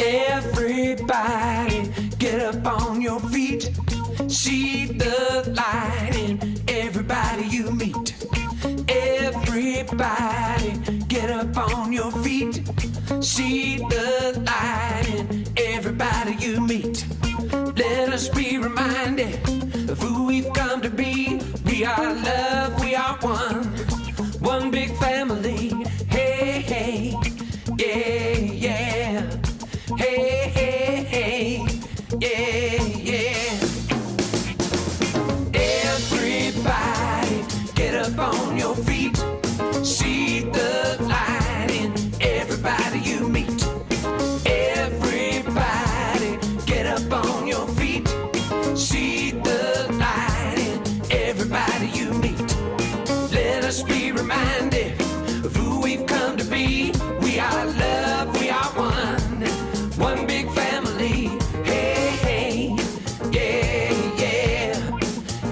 Everybody, get up on your feet. See the light in everybody you meet. Everybody, get up on your feet. See the light in everybody you meet. Let us be reminded of who we've come to be. We are love, we are one. One big family. Hey, hey, yeah, yeah. Hey, hey, hey, yeah, yeah. Everybody, get up on your feet. See the light in everybody you meet. Everybody, get up on your feet. See the light in everybody you meet. Let us be reminded of who we've come to be. We are love, we are one. One big family, hey, hey, yeah, yeah.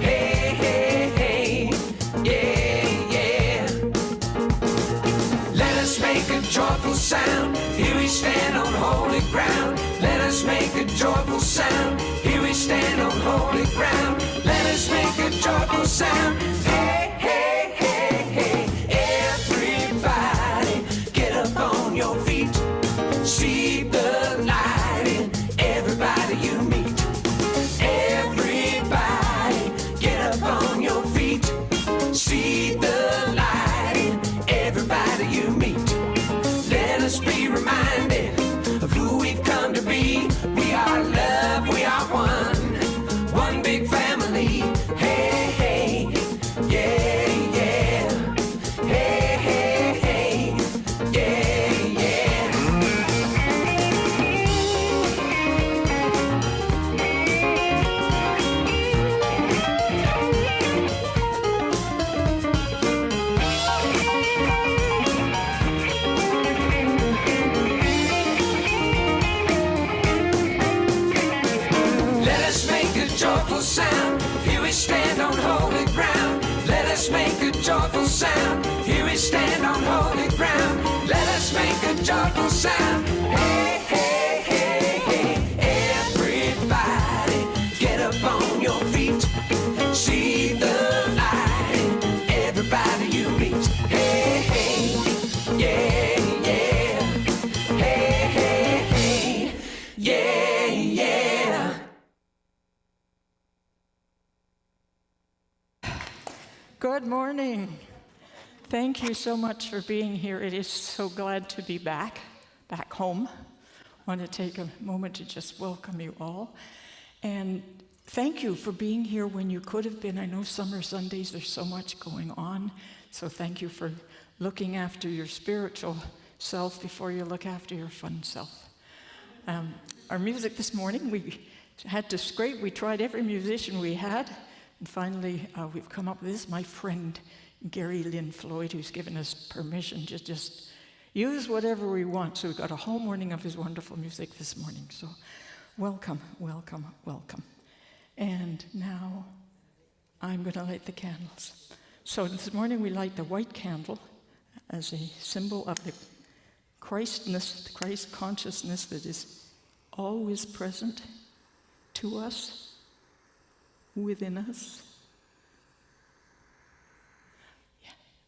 Hey, hey, hey, yeah, yeah. Let us make a joyful sound. Here we stand on holy ground. Let us make a joyful sound. Here we stand on holy ground. Let us make a joyful sound. Hey, hey, hey, hey. Everybody, get up on your feet. See the light in everybody you meet. Everybody, get up on your feet. See the light in everybody you meet. Let us be reminded of who we've come to be. We are love, we are one. One big family. Hey, hey, yeah, yeah. Hey, hey, hey, yeah, yeah. Let us make a joyful sound. Here we stand on holy ground. Let us make a joyful sound. Here we stand on holy ground. Let us make a joyful sound. Hey, hey, hey, hey. Everybody, get up on your feet. See the light in everybody you meet. Hey, hey, yeah, yeah. Hey, hey, hey, yeah, yeah. Good morning. Thank you so much for being here. It is so glad to be back home. I want to take a moment to just welcome you all. And thank you for being here when you could have been. I know summer Sundays, there's so much going on. So thank you for looking after your spiritual self before you look after your fun self. Our music this morning, we had to scrape. We tried every musician we had. And finally, we've come up with this. My friend, Gary Lynn Floyd, who's given us permission to just use whatever we want. So we've got a whole morning of his wonderful music this morning. So welcome, welcome, welcome. And now I'm going to light the candles. So this morning we light the white candle as a symbol of the Christness, the Christ consciousness that is always present to us, within us,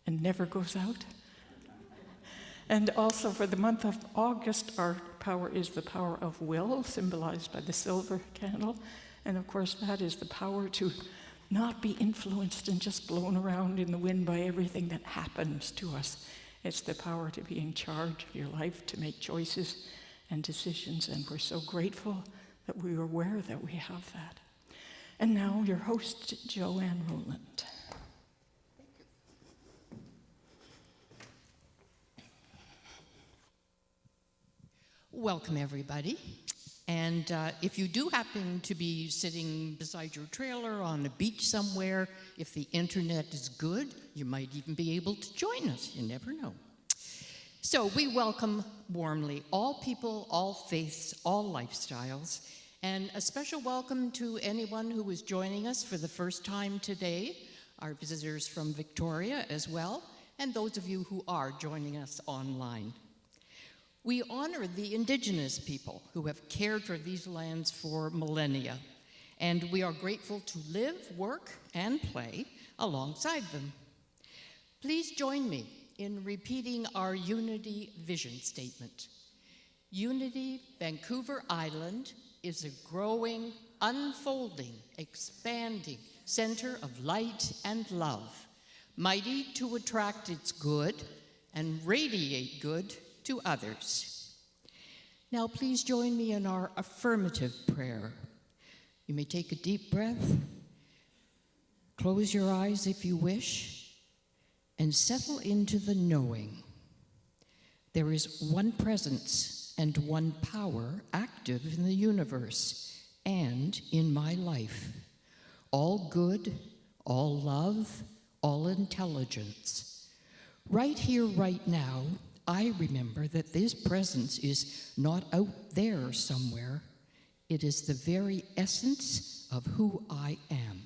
and never goes out. And also for the month of August, our power is the power of will, symbolized by the silver candle. And of course, that is the power to not be influenced and just blown around in the wind by everything that happens to us. It's the power to be in charge of your life, to make choices and decisions. And we're so grateful that we are aware that we have that. And now your host, Joanne Rowland. Welcome, everybody. And if you do happen to be sitting beside your trailer on a beach somewhere, if the internet is good, you might even be able to join us. You never know. So we welcome warmly all people, all faiths, all lifestyles, and a special welcome to anyone who is joining us for the first time today. our visitors from Victoria as well, and those of you who are joining us online. We honor the Indigenous people who have cared for these lands for millennia, and we are grateful to live, work, and play alongside them. Please join me in repeating our Unity Vision Statement. Unity, Vancouver Island is a growing, unfolding, expanding center of light and love, mighty to attract its good and radiate good to others. Now please join me in our affirmative prayer. You may take a deep breath, close your eyes if you wish, and settle into the knowing. There is one presence and one power active in the universe and in my life. All good, all love, all intelligence. Right here, right now, I remember that this presence is not out there somewhere. It is the very essence of who I am.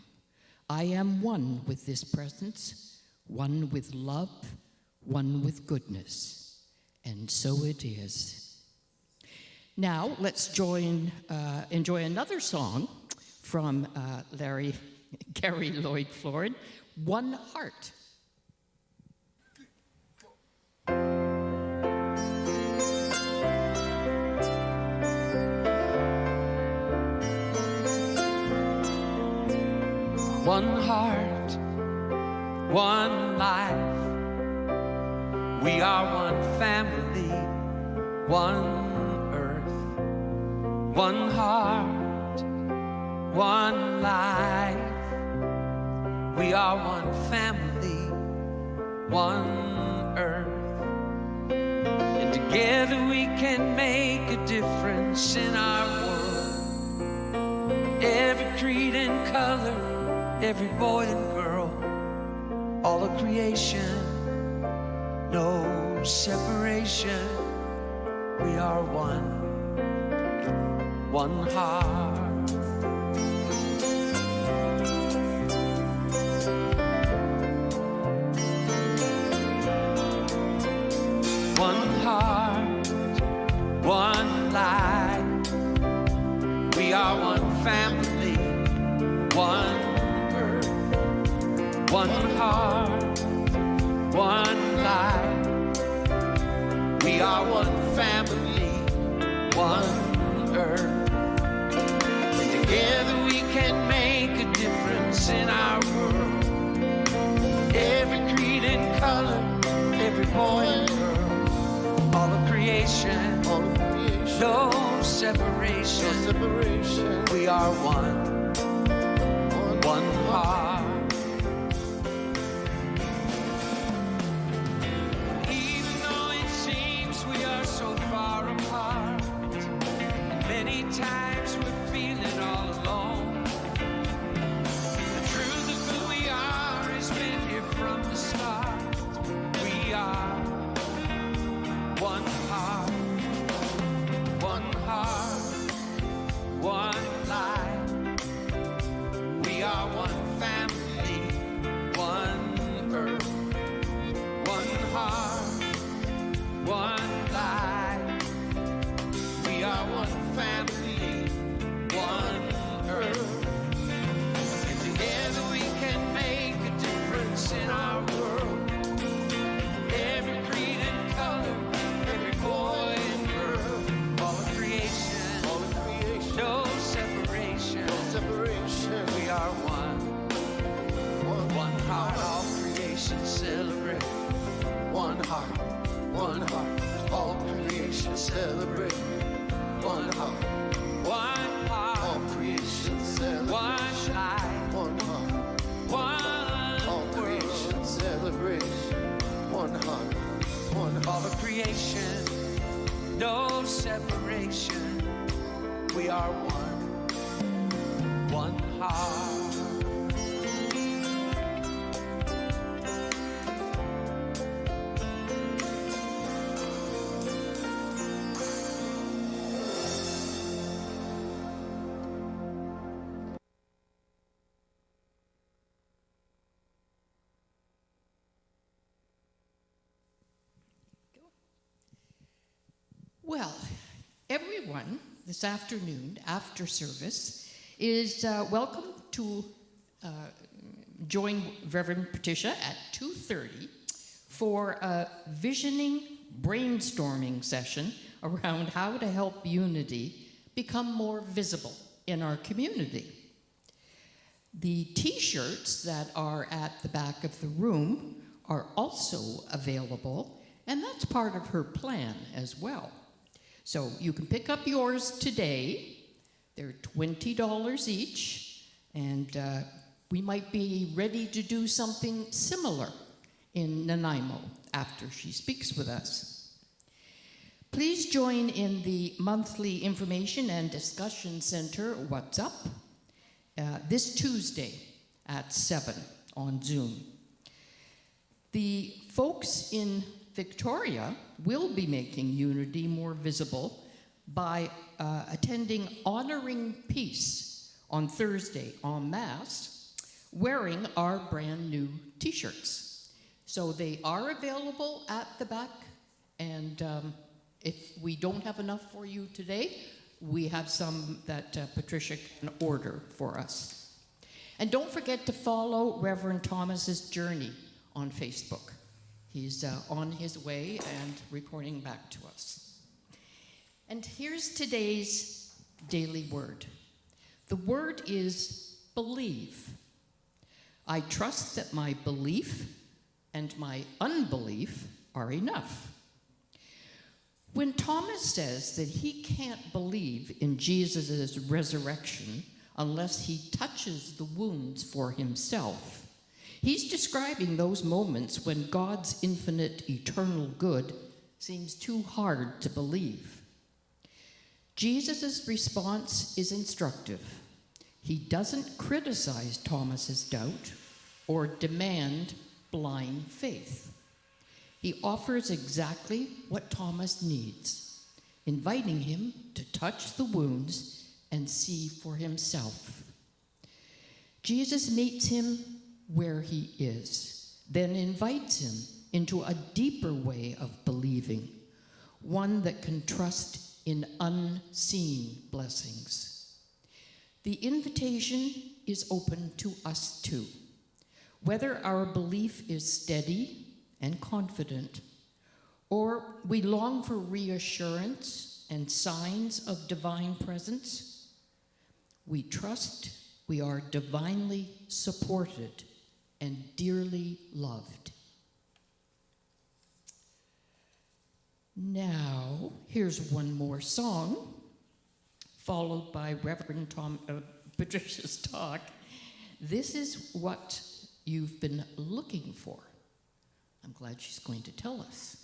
I am one with this presence, one with love, one with goodness. And so it is. Now, let's enjoy another song from Gary Lloyd Floyd, One Heart. One heart, one life. We are one family, one earth. One heart, one life. We are one family, one earth. And together we can make a difference in our world. Every creed and color, every boy and girl, all of creation, no separation. We are one heart. One heart, one life. We are one family, one earth. One heart, one life. We are one family, one earth. And together we can make a difference in our world. Every creed and color, every boy and girl, all of creation, no separation. We are one heart. Even though it seems we are so far apart, many times we're feeling all alone. The truth of who we are has been here from the start. We are one heart, one life. We are one family, one earth. One heart, one life. We are one family, one earth. And together we can make a difference in our world. Every creed and color, every boy and girl, all of creation, no separation. We are one heart, all creation celebrate. One heart, all creation celebrate. One heart, all creation celebrate. One life, all creation celebrate. One heart, all of creation, no separation. We are one heart. Well, everyone this afternoon after service is welcome to join Reverend Patricia at 2:30 for a visioning brainstorming session around how to help unity become more visible in our community. The t-shirts that are at the back of the room are also available, and that's part of her plan as well. So you can pick up yours today. They're $20 each, and we might be ready to do something similar in Nanaimo after she speaks with us. Please join in the monthly information and discussion center, What's Up, this Tuesday at 7 on Zoom. The folks in Victoria will be making unity more visible by attending Honoring Peace on Thursday en masse, wearing our brand new t-shirts. So they are available at the back, and if we don't have enough for you today, we have some that Patricia can order for us. And don't forget to follow Reverend Thomas's journey on Facebook. He's on his way and reporting back to us. And here's today's daily word. The word is believe. I trust that my belief and my unbelief are enough. When Thomas says that he can't believe in Jesus' resurrection unless he touches the wounds for himself, he's describing those moments when God's infinite, eternal good seems too hard to believe. Jesus' response is instructive. He doesn't criticize Thomas's doubt or demand blind faith. He offers exactly what Thomas needs, inviting him to touch the wounds and see for himself. Jesus meets him where he is, then invites him into a deeper way of believing, one that can trust in unseen blessings. The invitation is open to us too. Whether our belief is steady and confident, or we long for reassurance and signs of divine presence, we trust we are divinely supported and dearly loved. Now, here's one more song, followed by Reverend Patricia's talk. This is what you've been looking for. I'm glad she's going to tell us.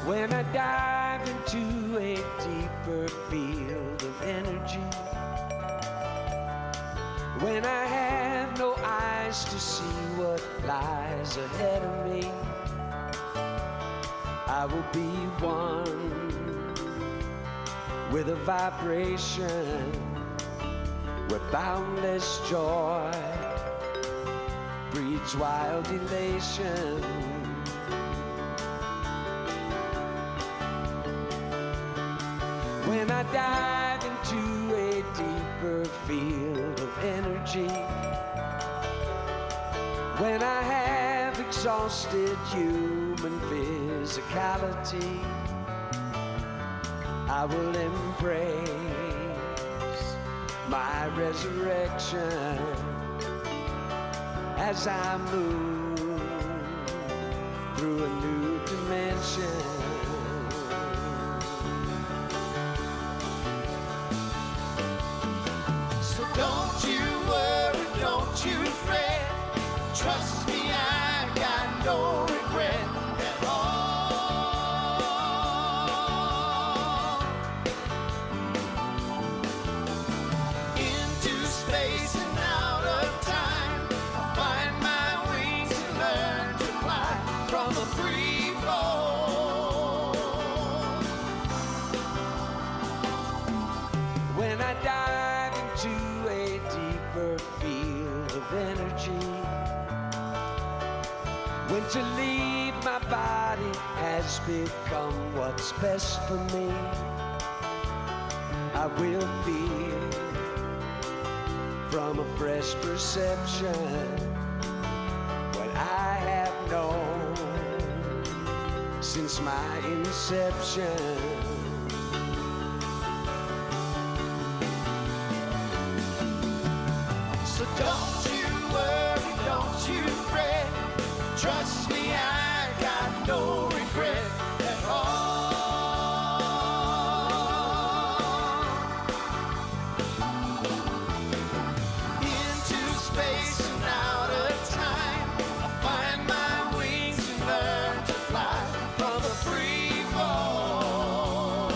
When I dive into a deeper field of energy, when I have no eyes to see what lies ahead of me, I will be one with a vibration where boundless joy breeds wild elation. When I dive into a deeper field of energy, when I have exhausted human physicality, I will embrace my resurrection as I move through a new dimension. Don't you worry, don't you fret. Trust me, I got no regret at all. Into space and out of time, I'll find my wings and learn to fly from a free fall. deeper field of energy. When to leave my body has become what's best for me. I will feel from a fresh perception what I have known since my inception. So don't you worry, don't you fret. Trust me, I got no regret at all. Into space and out of time, I find my wings and learn to fly from a free fall.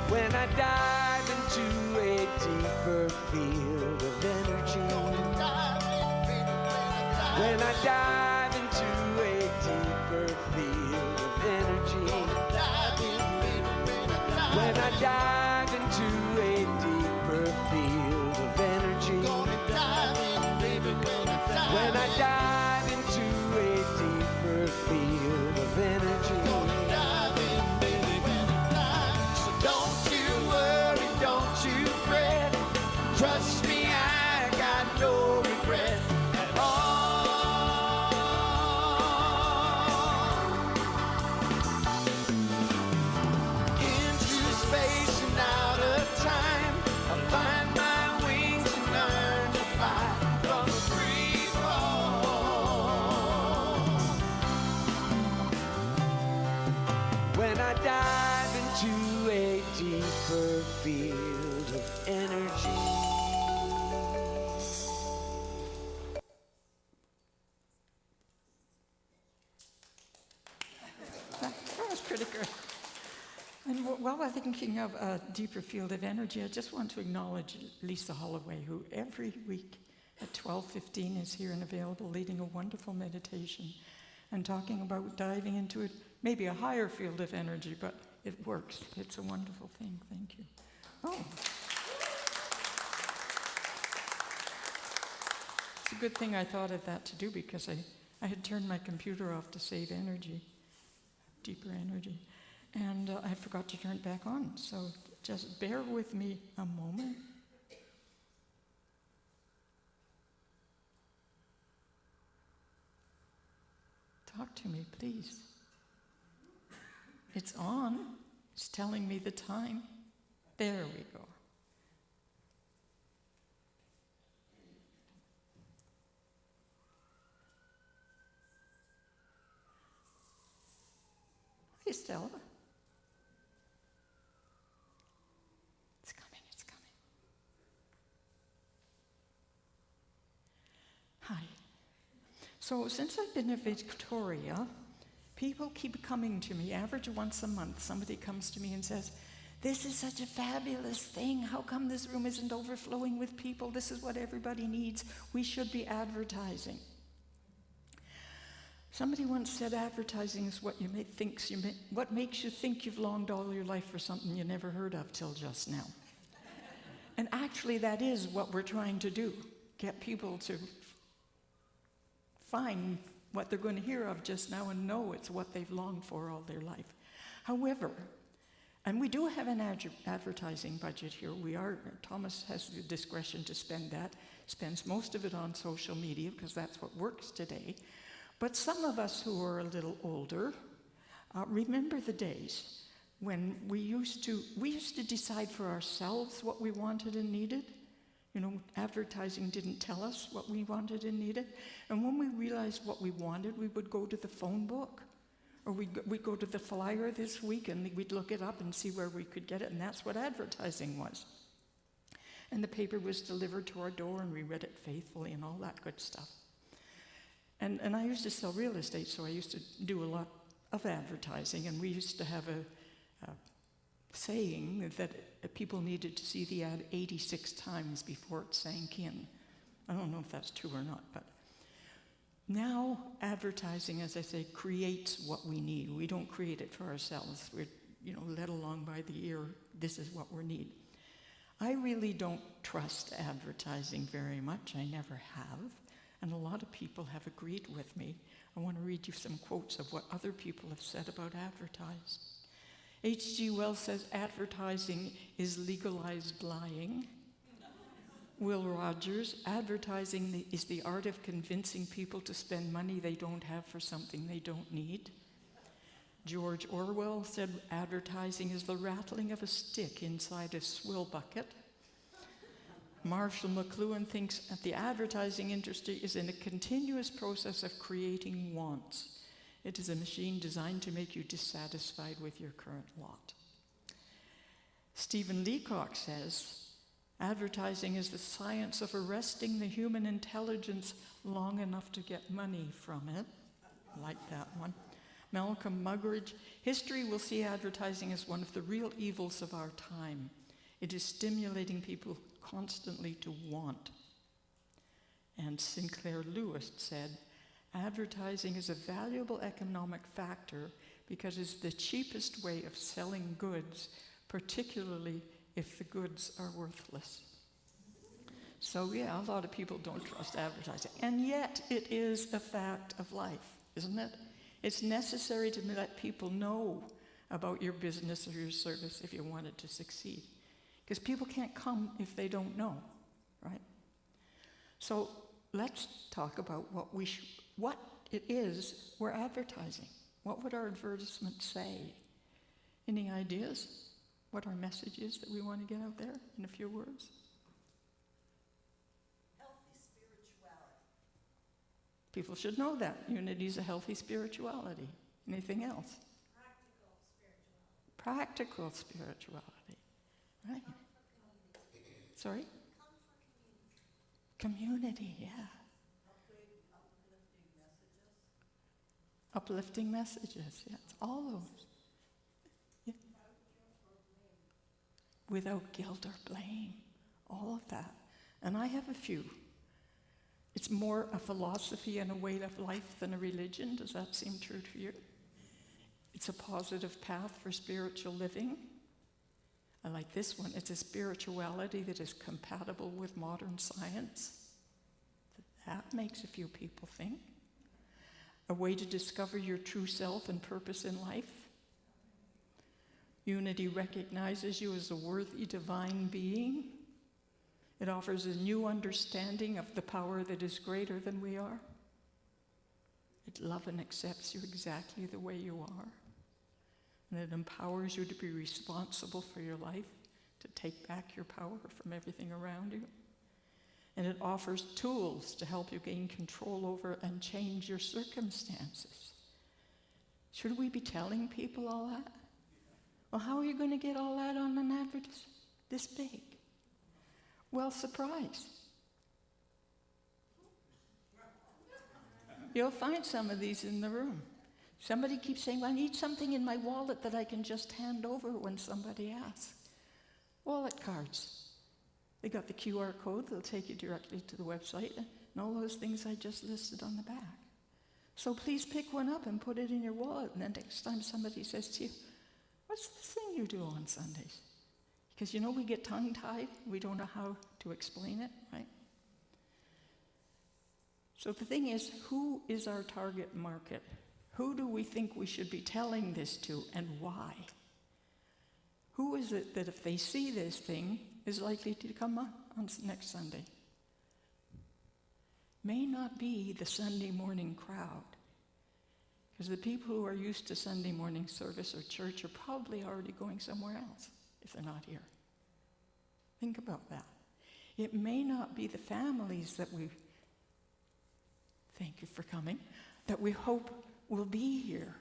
When I dive into a deeper field of energy. When I dive into a deeper field of energy. When I dive into a deeper field of energy. When I dive into a deeper field of energy. So don't you worry, don't you fret. Trust me, I got no regret at all. Into space and out of time, I find my wings and learn to fly from a free fall. When I dive into a deeper field of energy. That was pretty good. And while we're thinking of a deeper field of energy, I just want to acknowledge Lisa Holloway, who every week at 12:15 is here and available, leading a wonderful meditation and talking about diving into it, maybe a higher field of energy, but it works. It's a wonderful thing. Thank you. Oh. It's a good thing I thought of that to do, because I had turned my computer off to save energy, deeper energy, and I forgot to turn it back on. So just bear with me a moment. Talk to me, please. It's on. It's telling me the time. There we go. Hey, Stella. It's coming, it's coming. Hi. So since I've been in Victoria, people keep coming to me, average once a month. Somebody comes to me and says, "This is such a fabulous thing. How come this room isn't overflowing with people? This is what everybody needs. We should be advertising." Somebody once said advertising is what what makes you think you've longed all your life for something you never heard of till just now. And actually that is what we're trying to do, get people to find what they're going to hear of just now and know it's what they've longed for all their life. However, and we do have an advertising budget here. Thomas has the discretion to spend that, spends most of it on social media because that's what works today. But some of us who are a little older remember the days when we used to decide for ourselves what we wanted and needed. You know, advertising didn't tell us what we wanted and needed. And when we realized what we wanted, we would go to the phone book, or we'd go to the flyer this week and we'd look it up and see where we could get it. And that's what advertising was. And the paper was delivered to our door and we read it faithfully and all that good stuff. And I used to sell real estate, so I used to do a lot of advertising, and we used to have a saying that people needed to see the ad 86 times before it sank in. I don't know if that's true or not, but now advertising, as I say, creates what we need. We don't create it for ourselves. We're, led along by the ear, this is what we need. I really don't trust advertising very much. I never have. And a lot of people have agreed with me. I want to read you some quotes of what other people have said about advertising. H.G. Wells says advertising is legalized lying. Will Rogers, advertising is the art of convincing people to spend money they don't have for something they don't need. George Orwell said advertising is the rattling of a stick inside a swill bucket. Marshall McLuhan thinks that the advertising industry is in a continuous process of creating wants. It is a machine designed to make you dissatisfied with your current lot. Stephen Leacock says, advertising is the science of arresting the human intelligence long enough to get money from it. I like that one. Malcolm Muggeridge, history will see advertising as one of the real evils of our time. It is stimulating people constantly to want. And Sinclair Lewis said, advertising is a valuable economic factor because it's the cheapest way of selling goods, particularly if the goods are worthless. So yeah, a lot of people don't trust advertising. And yet it is a fact of life, isn't it? It's necessary to let people know about your business or your service if you want it to succeed. Because people can't come if they don't know, right? So let's talk about what it is we're advertising. What would our advertisement say? Any ideas? What our message is that we want to get out there in a few words? Healthy spirituality. People should know that. Unity is a healthy spirituality. Anything else? Practical spirituality. Practical spirituality. Right. Sorry? Community, yeah. Uplifting messages, yes. All those. Yeah. Without guilt or blame. All of that. And I have a few. It's more a philosophy and a way of life than a religion. Does that seem true to you? It's a positive path for spiritual living. I like this one. It's a spirituality that is compatible with modern science. That makes a few people think. A way to discover your true self and purpose in life. Unity recognizes you as a worthy divine being. It offers a new understanding of the power that is greater than we are. It loves and accepts you exactly the way you are. And it empowers you to be responsible for your life, to take back your power from everything around you. And it offers tools to help you gain control over and change your circumstances. Should we be telling people all that? Well, how are you going to get all that on an advert this big? Well, surprise. You'll find some of these in the room. Somebody keeps saying, well, I need something in my wallet that I can just hand over when somebody asks. Wallet cards. They got the QR code. They'll take you directly to the website and all those things I just listed on the back. So please pick one up and put it in your wallet. And then next time somebody says to you, what's this thing you do on Sundays? Because you know we get tongue-tied. We don't know how to explain it, right? So the thing is, who is our target market? Who do we think we should be telling this to, and why? Who is it that if they see this thing is likely to come on next Sunday? May not be the Sunday morning crowd, because the people who are used to Sunday morning service or church are probably already going somewhere else if they're not here. Think about that. It may not be the families that we, thank you for coming, that we hope will be here.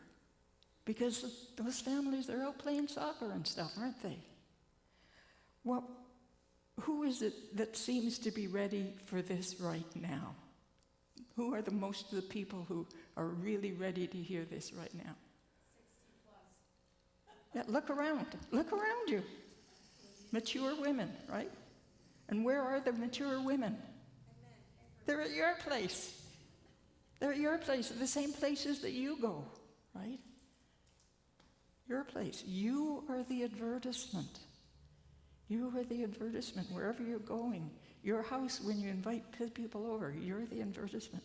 Because those families are out playing soccer and stuff, aren't they? Well, who is it that seems to be ready for this right now? Who are the most of the people who are really ready to hear this right now? 60 plus. Yeah, look around. Look around you. Mature women, right? And where are the mature women? They're at your place. They're at your place, the same places that you go, right? Your place. You are the advertisement. You are the advertisement wherever you're going. Your house, when you invite people over, you're the advertisement.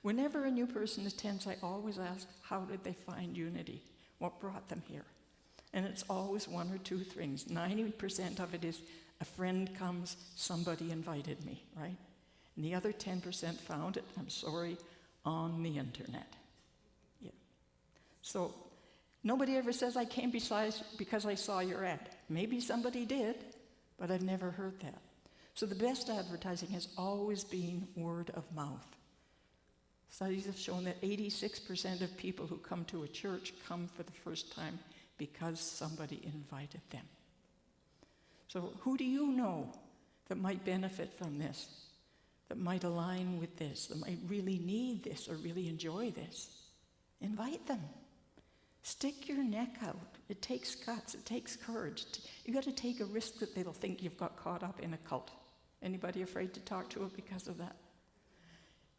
Whenever a new person attends, I always ask, how did they find Unity? What brought them here? And it's always one or two things. 90% of it is a friend comes, somebody invited me, right? And the other 10% found it, I'm sorry, on the internet. Yeah. So nobody ever says I came because I saw your ad. Maybe somebody did, but I've never heard that. So the best advertising has always been word of mouth. Studies have shown that 86% of people who come to a church come for the first time because somebody invited them. So who do you know that might benefit from this, that might align with this, that might really need this or really enjoy this? Invite them. Stick your neck out. It takes guts. It takes courage. You got to take a risk that they'll think you've got caught up in a cult. Anybody afraid to talk to it because of that?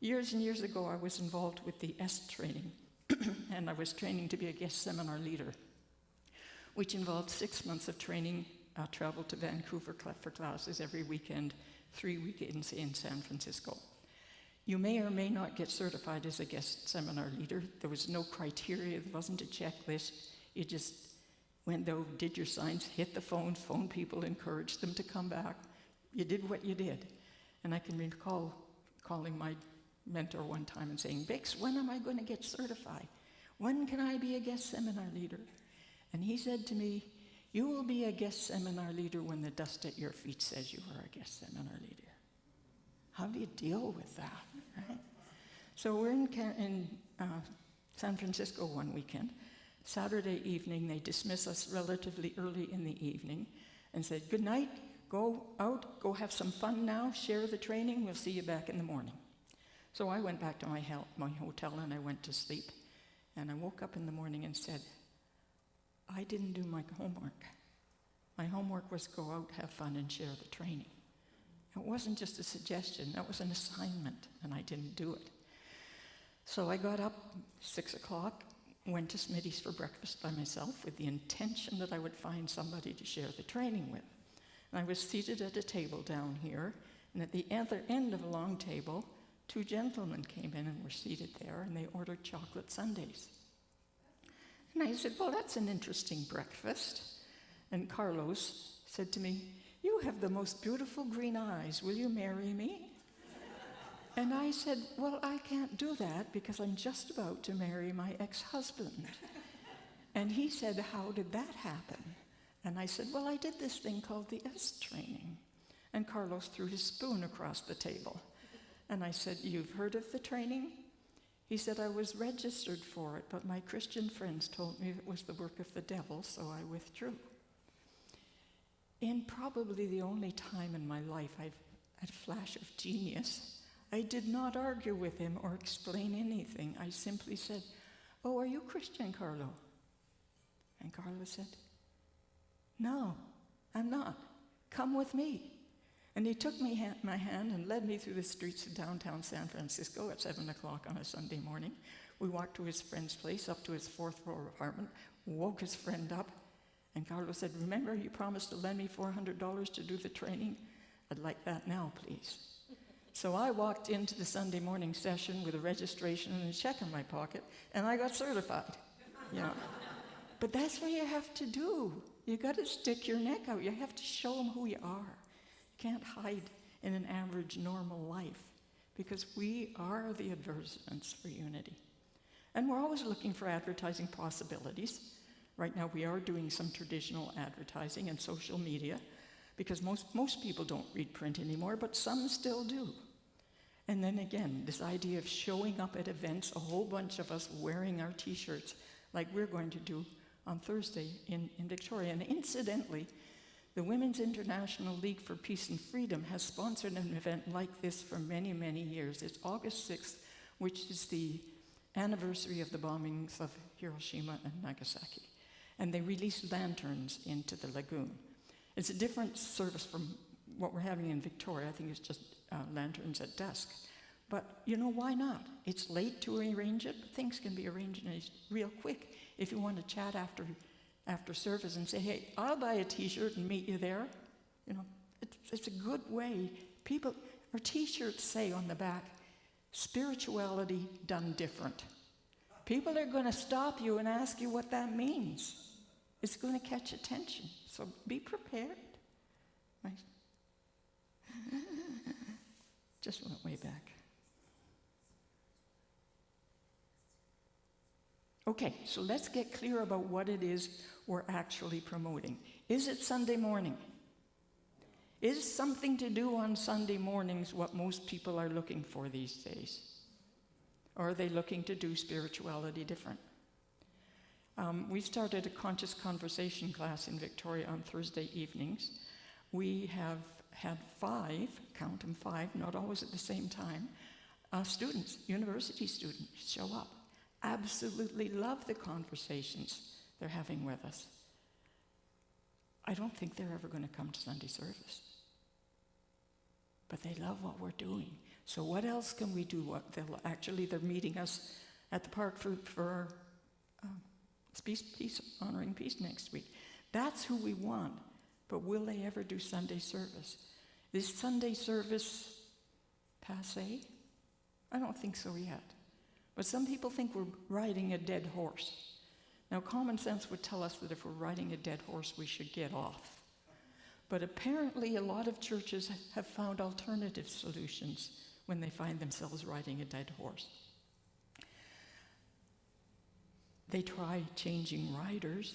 Years and years ago, I was involved with the EST training, and I was training to be a guest seminar leader, which involved 6 months of training, travel to Vancouver for classes every weekend, 3 weekends in San Francisco. You may or may not get certified as a guest seminar leader. There was no criteria. There wasn't a checklist. You just went there, did your signs, hit the phone people, encouraged them to come back. You did what you did. And I can recall calling my mentor one time and saying, Bix, when am I going to get certified? When can I be a guest seminar leader? And he said to me, you will be a guest seminar leader when the dust at your feet says you are a guest seminar leader. How do you deal with that, right? So we're in San Francisco one weekend. Saturday evening, they dismiss us relatively early in the evening and said, good night, go out, go have some fun now, share the training, we'll see you back in the morning. So I went back to my hotel and I went to sleep. And I woke up in the morning and said, I didn't do my homework. My homework was go out, have fun, and share the training. It wasn't just a suggestion, that was an assignment, and I didn't do it. So I got up 6 o'clock, went to Smitty's for breakfast by myself with the intention that I would find somebody to share the training with. And I was seated at a table down here, and at the other end of a long table, 2 gentlemen came in and were seated there, and they ordered chocolate sundaes. And I said, well, that's an interesting breakfast. And Carlos said to me, you have the most beautiful green eyes. Will you marry me? And I said, well, I can't do that because I'm just about to marry my ex-husband. And he said, how did that happen? And I said, well, I did this thing called the EST training. And Carlos threw his spoon across the table. And I said, you've heard of the training? He said, I was registered for it, but my Christian friends told me it was the work of the devil, so I withdrew. In probably the only time in my life I've had a flash of genius, I did not argue with him or explain anything. I simply said, oh, are you Christian, Carlo? And Carlo said, no, I'm not. Come with me. And he took my hand and led me through the streets of downtown San Francisco at 7 o'clock on a Sunday morning. We walked to his friend's place, up to his 4th floor apartment, woke his friend up, and Carlos said, remember, you promised to lend me $400 to do the training? I'd like that now, please. So I walked into the Sunday morning session with a registration and a check in my pocket, and I got certified. Yeah. But that's what you have to do. You got to stick your neck out. You have to show them who you are. Can't hide in an average, normal life because we are the advertisements for unity. And we're always looking for advertising possibilities. Right now we are doing some traditional advertising and social media because most people don't read print anymore, but some still do. And then again, this idea of showing up at events, a whole bunch of us wearing our t-shirts like we're going to do on Thursday in Victoria. And incidentally, the Women's International League for Peace and Freedom has sponsored an event like this for many, many years. It's August 6th, which is the anniversary of the bombings of Hiroshima and Nagasaki. And they release lanterns into the lagoon. It's a different service from what we're having in Victoria. I think it's just lanterns at dusk. But you know, why not? It's late to arrange it, but things can be arranged real quick. If you want to chat after service and say, hey, I'll buy a t-shirt and meet you there. It's a good way. People, our t-shirts say on the back, spirituality done different. People are going to stop you and ask you what that means. It's going to catch attention. So be prepared. Right? Just went way back. Okay, so let's get clear about what it is we're actually promoting. Is it Sunday morning? Is something to do on Sunday mornings what most people are looking for these days? Or are they looking to do spirituality different? We started a conscious conversation class in Victoria on Thursday evenings. We have had 5, count them 5, not always at the same time, students, university students show up. Absolutely love the conversations they're having with us. I don't think they're ever going to come to Sunday service. But they love what we're doing. So what else can we do? They're meeting us at the park for our peace, honoring peace next week. That's who we want. But will they ever do Sunday service? Is Sunday service passé? I don't think so yet. But some people think we're riding a dead horse. Now, common sense would tell us that if we're riding a dead horse, we should get off. But apparently, a lot of churches have found alternative solutions when they find themselves riding a dead horse. They try changing riders.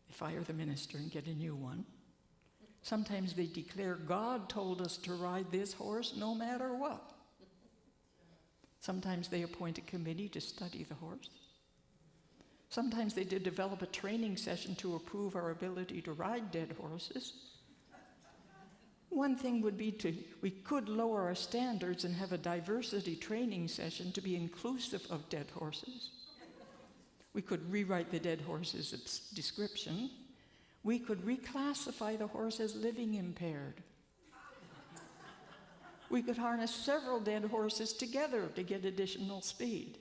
They fire the minister and get a new one. Sometimes they declare, God told us to ride this horse no matter what. Sometimes they appoint a committee to study the horse. Sometimes they did develop a training session to approve our ability to ride dead horses. One thing would be we could lower our standards and have a diversity training session to be inclusive of dead horses. We could rewrite the dead horse's description. We could reclassify the horse as living impaired. We could harness several dead horses together to get additional speed.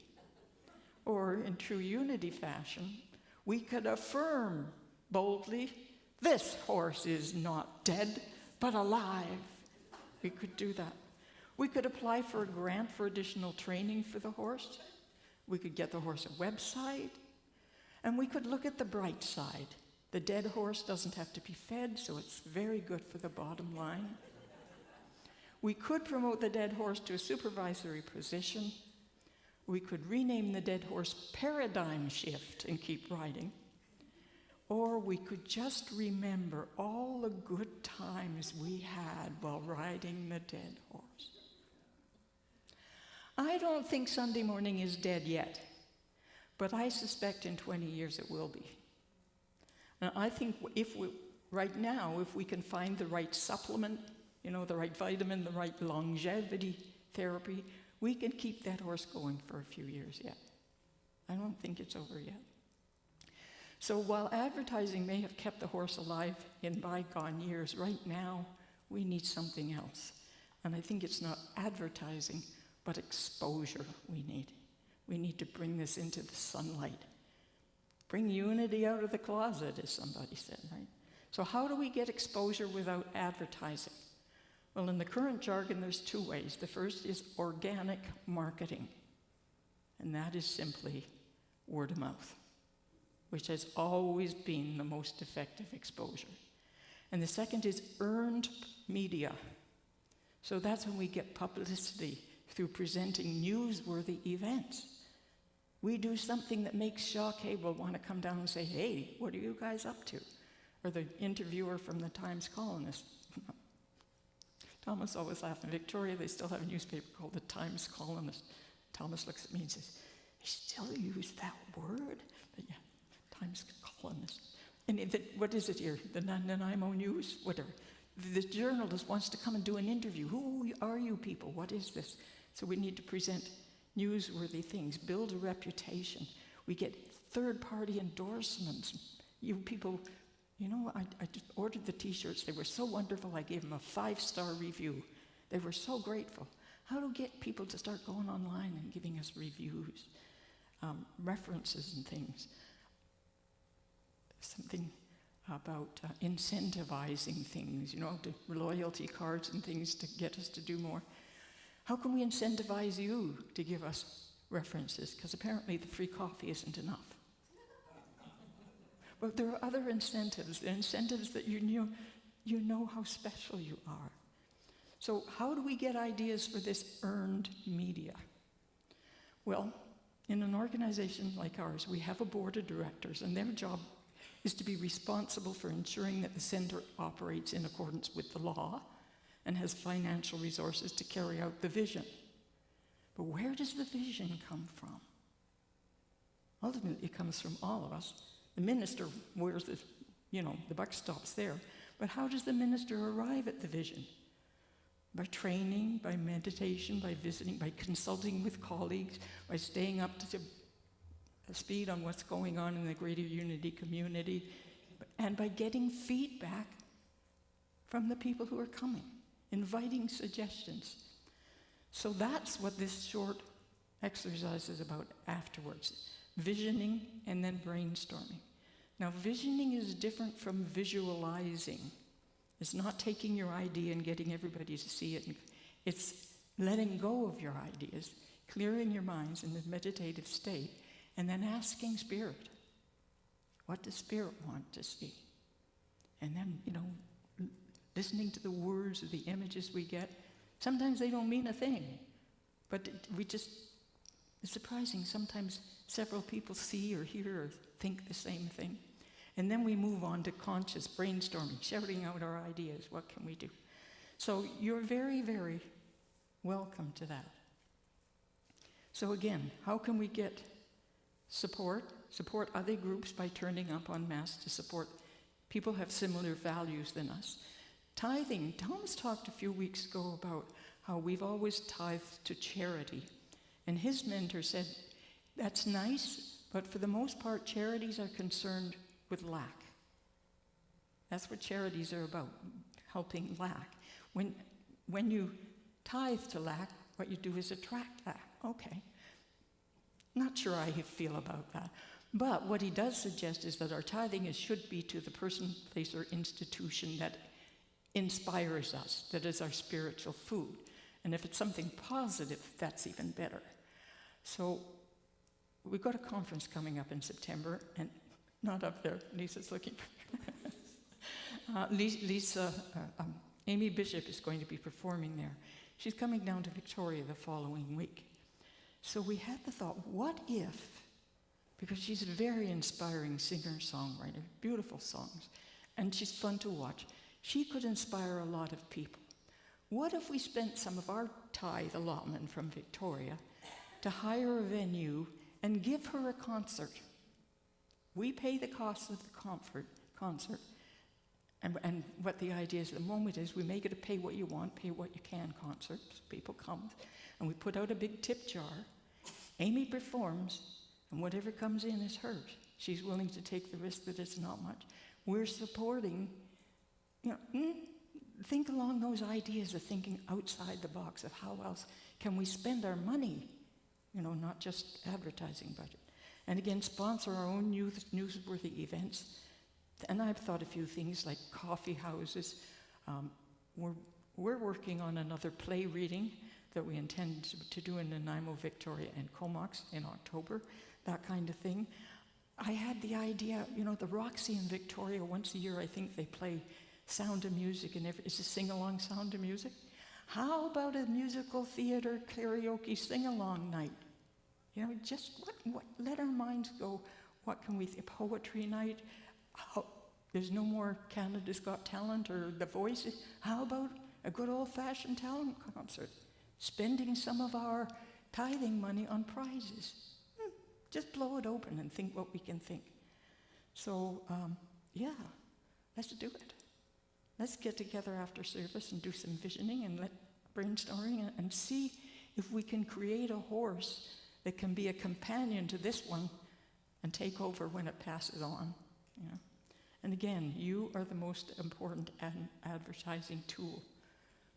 Or in true unity fashion, we could affirm boldly, this horse is not dead, but alive. We could do that. We could apply for a grant for additional training for the horse. We could get the horse a website. And we could look at the bright side. The dead horse doesn't have to be fed, so it's very good for the bottom line. We could promote the dead horse to a supervisory position. We could rename the dead horse Paradigm Shift and keep riding. Or we could just remember all the good times we had while riding the dead horse. I don't think Sunday morning is dead yet, but I suspect in 20 years it will be. Now, I think if we can find the right supplement, the right vitamin, the right longevity therapy, we can keep that horse going for a few years yet. I don't think it's over yet. So while advertising may have kept the horse alive in bygone years, right now we need something else. And I think it's not advertising, but exposure we need. We need to bring this into the sunlight. Bring unity out of the closet, as somebody said, right? So how do we get exposure without advertising? Well, in the current jargon, there's 2 ways. The first is organic marketing, and that is simply word of mouth, which has always been the most effective exposure. And the second is earned media. So that's when we get publicity through presenting newsworthy events. We do something that makes Shaw Cable want to come down and say, hey, what are you guys up to? Or the interviewer from the Times Colonist. Thomas always laughed. In Victoria, they still have a newspaper called the Times Colonist. Thomas looks at me and says, they still use that word? But yeah, Times Colonist. And what is it here? The Nanaimo News? Whatever. The journalist wants to come and do an interview. Who are you people? What is this? So we need to present newsworthy things, build a reputation. We get third-party endorsements. You people... I just ordered the t-shirts. They were so wonderful, I gave them a 5-star review. They were so grateful. How to get people to start going online and giving us reviews, references and things. about incentivizing things, the loyalty cards and things to get us to do more. How can we incentivize you to give us references? Because apparently the free coffee isn't enough. But there are other incentives, the incentives that you know how special you are. So how do we get ideas for this earned media? Well, in an organization like ours, we have a board of directors, and their job is to be responsible for ensuring that the center operates in accordance with the law and has financial resources to carry out the vision. But where does the vision come from? Ultimately, it comes from all of us. The minister wears the buck stops there. But how does the minister arrive at the vision? By training, by meditation, by visiting, by consulting with colleagues, by staying up to speed on what's going on in the Greater Unity community, and by getting feedback from the people who are coming, inviting suggestions. So that's what this short exercise is about afterwards, visioning and then brainstorming. Now, visioning is different from visualizing. It's not taking your idea and getting everybody to see it. It's letting go of your ideas, clearing your minds in the meditative state, and then asking Spirit, what does Spirit want to see? And then, listening to the words or the images we get. Sometimes they don't mean a thing, but it's surprising. Sometimes several people see or hear or think the same thing. And then we move on to conscious brainstorming, shouting out our ideas. What can we do? So you're very, very welcome to that. So again, how can we get support other groups by turning up en masse to support people who have similar values than us? Tithing. Thomas talked a few weeks ago about how we've always tithed to charity. And his mentor said, that's nice, but for the most part, charities are concerned with lack. That's what charities are about, helping lack. When you tithe to lack, what you do is attract lack. Okay. Not sure I feel about that. But what he does suggest is that our tithing should be to the person, place, or institution that inspires us, that is our spiritual food. And if it's something positive, that's even better. So we've got a conference coming up in September, and not up there, Lisa's looking for Amy Bishop is going to be performing there. She's coming down to Victoria the following week. So we had the thought, what if, because she's a very inspiring singer-songwriter, beautiful songs, and she's fun to watch, she could inspire a lot of people. What if we spent some of our tithe allotment from Victoria to hire a venue and give her a concert? We pay the cost of the concert, and what the idea is at the moment is we make it a pay what you want, pay what you can concert. So people come, and we put out a big tip jar. Amy performs, and whatever comes in is hers. She's willing to take the risk that it's not much. We're supporting, think along those ideas of thinking outside the box of how else can we spend our money, not just advertising budget. And again, sponsor our own newsworthy events. And I've thought a few things like coffee houses. We're working on another play reading that we intend to do in Nanaimo, Victoria, and Comox in October, that kind of thing. I had the idea, the Roxy in Victoria, once a year I think they play Sound of Music, and it's a sing-along Sound of Music. How about a musical theater karaoke sing-along night? Just let our minds go. What can we think? Poetry night. There's no more Canada's Got Talent or The Voice. How about a good old-fashioned talent concert? Spending some of our tithing money on prizes. Just blow it open and think what we can think. So, let's do it. Let's get together after service and do some visioning and brainstorming and see if we can create a horse that can be a companion to this one and take over when it passes on. And again, you are the most important advertising tool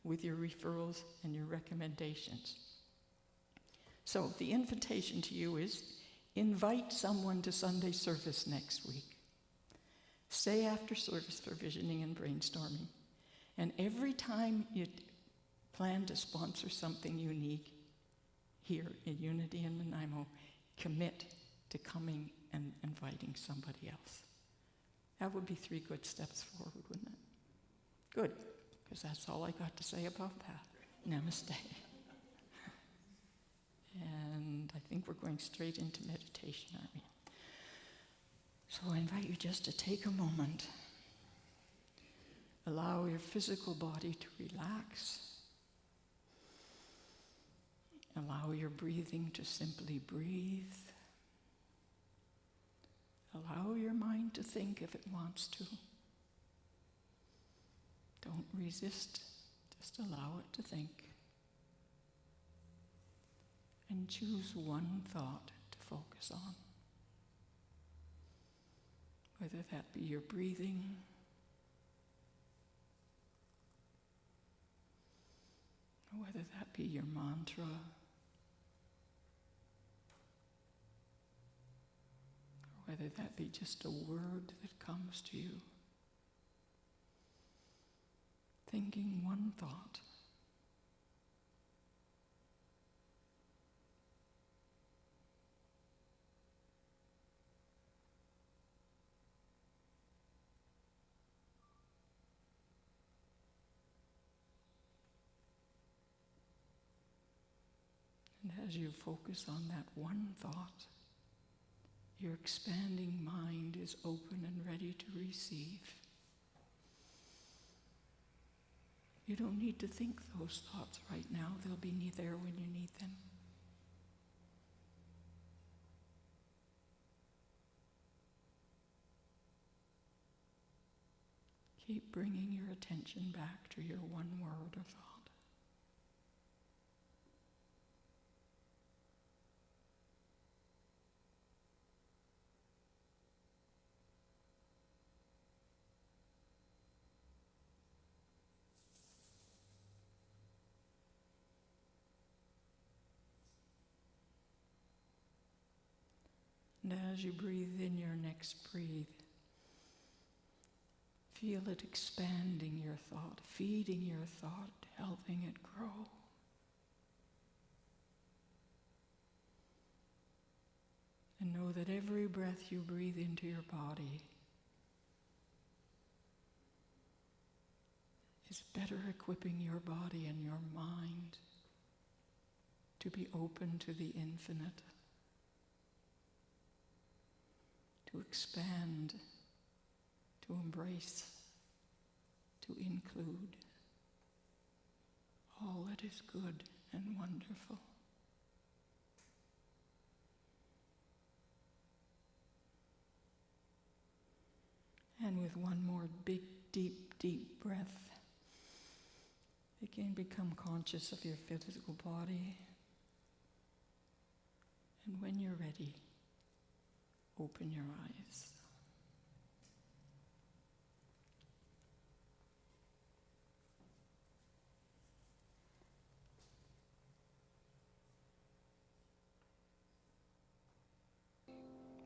with your referrals and your recommendations. So the invitation to you is invite someone to Sunday service next week. Stay after service for visioning and brainstorming. And every time you plan to sponsor something unique here in Unity in Nanaimo, commit to coming and inviting somebody else. That would be 3 good steps forward, wouldn't it? Good, because that's all I got to say about that. Namaste. And I think we're going straight into meditation, aren't we? So I invite you just to take a moment. Allow your physical body to relax. Allow your breathing to simply breathe. Allow your mind to think if it wants to. Don't resist, just allow it to think. And choose one thought to focus on. Whether that be your breathing, or whether that be your mantra, or whether that be just a word that comes to you. Thinking one thought. And as you focus on that one thought, your expanding mind is open and ready to receive. You don't need to think those thoughts right now. They'll be there when you need them. Keep bringing your attention back to your one word or thought. And as you breathe in your next breathe, feel it expanding your thought, feeding your thought, helping it grow. And know that every breath you breathe into your body is better equipping your body and your mind to be open to the infinite, to expand, to embrace, to include all that is good and wonderful. And with one more big, deep, deep breath, again become conscious of your physical body. And when you're ready, open your eyes.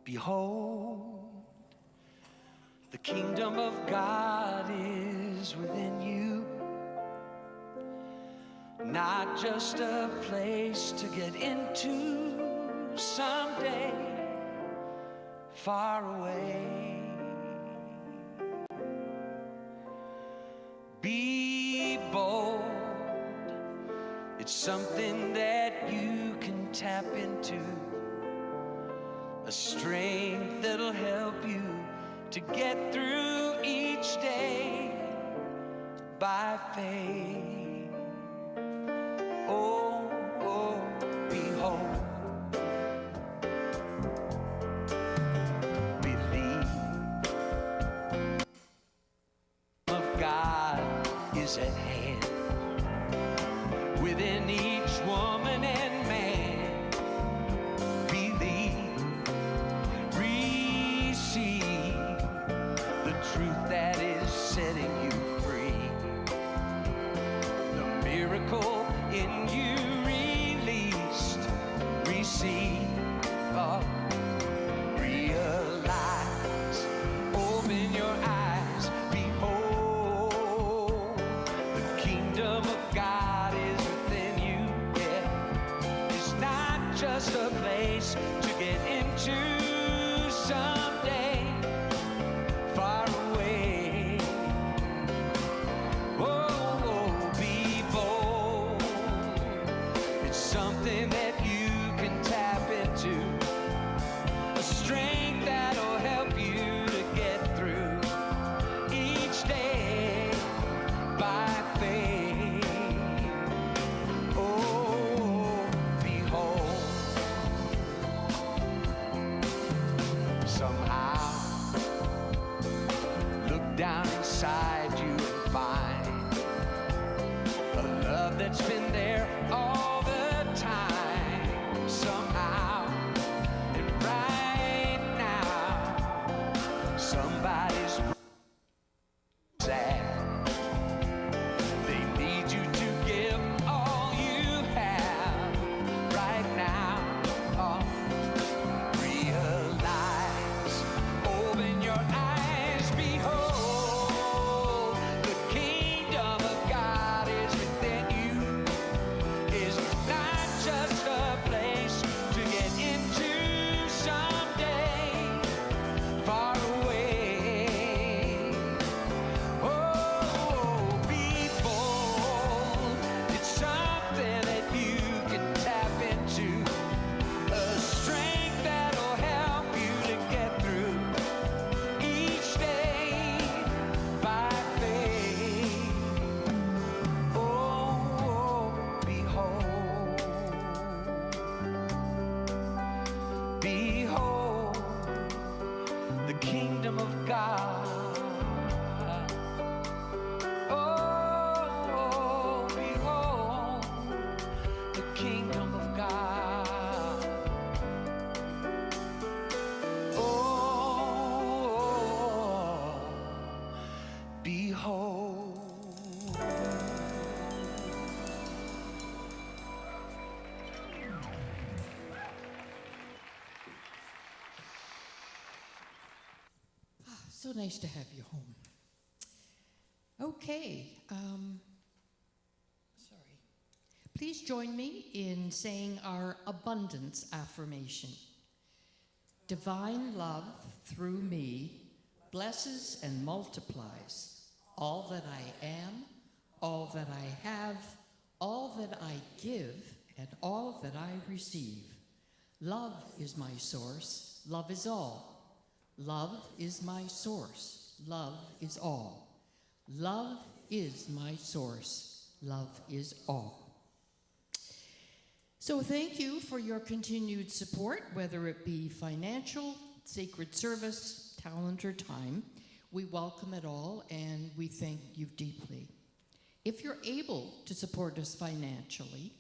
Behold, the kingdom of God is within you. Not just a place to get into someday, far away. Be bold. It's something that you can tap into. A strength that'll help you to get through each day by faith. Oh, oh, behold. Believe of God is at hand within each woman and man. Truth that is setting you free. The miracle in you released. Receive, realize, open your that's been there all the time somehow. And right now, somebody's sad. They need you to give all you have right now. Oh, realize, open your eyes, behold, the kingdom of God is within you. Is not just a place to get into someday, far away. Oh, be bold. It's something that you can tap into. A strength that'll help you to get through each day by faith. Oh, behold, behold, the kingdom of God. Oh, behold, the kingdom of God. Oh, behold. So nice to have you home. Okay, sorry. Please join me in saying our abundance affirmation. Divine love through me blesses and multiplies all that I am, all that I have, all that I give, and all that I receive. Love is my source. Love is all. Love is my source. Love is all. Love is my source. Love is all. So thank you for your continued support, whether it be financial, sacred service, talent, or time. We welcome it all, and we thank you deeply. If you're able to support us financially,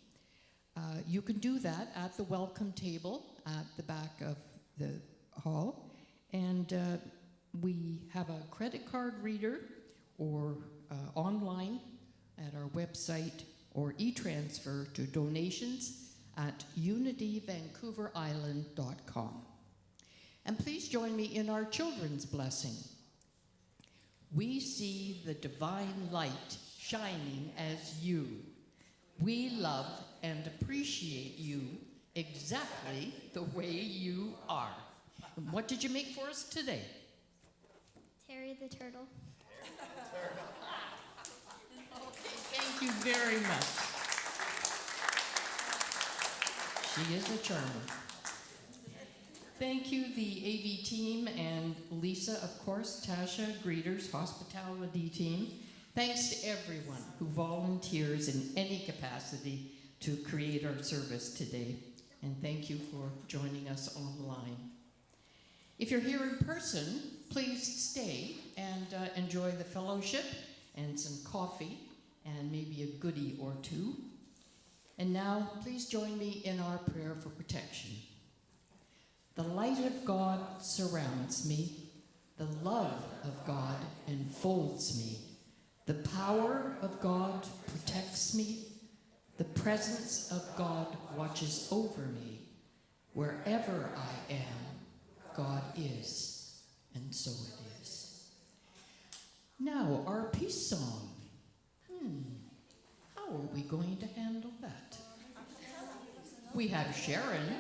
you can do that at the welcome table at the back of the hall. And we have a credit card reader or online at our website, or e-transfer to donations at unityvancouverisland.com. And please join me in our children's blessing. We see the divine light shining as you. We love and appreciate you exactly the way you are. And what did you make for us today? Terry the turtle. Okay, thank you very much. She is a charmer. Thank you, the AV team, and Lisa, of course, Tasha, greeters, hospitality team. Thanks to everyone who volunteers in any capacity to create our service today. And thank you for joining us online. If you're here in person, please stay and enjoy the fellowship and some coffee and maybe a goodie or two. And now, please join me in our prayer for protection. The light of God surrounds me. The love of God enfolds me. The power of God protects me. The presence of God watches over me. Wherever I am, God is, and so it is. Now, our peace song. How are we going to handle that? We have Sharon,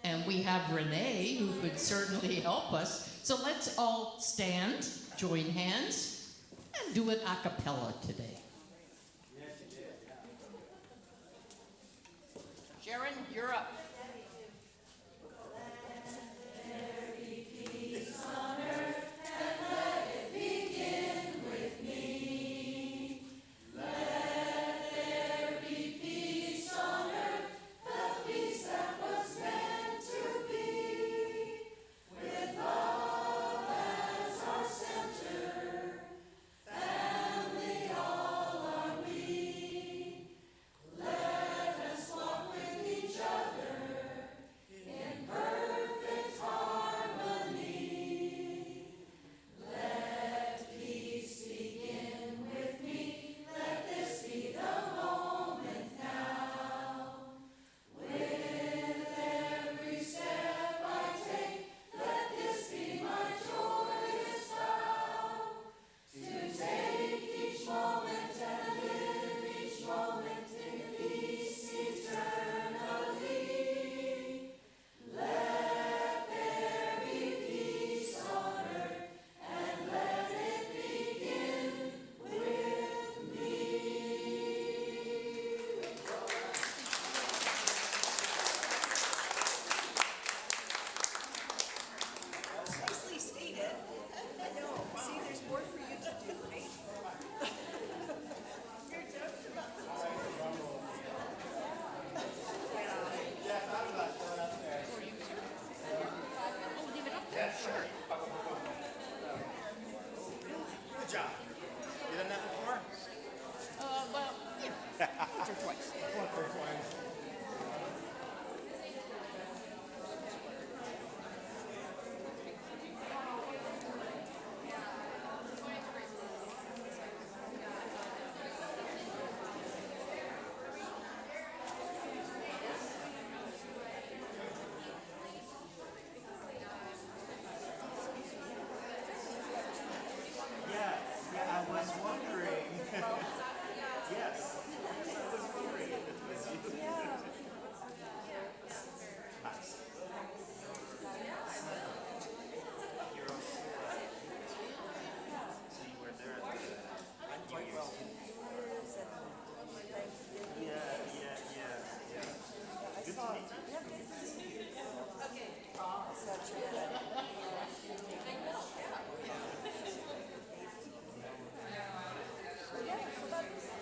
and we have Renee, who could certainly help us. So let's all stand, join hands, and do it a cappella today. Sharon, you're up. Family, all are we. so that's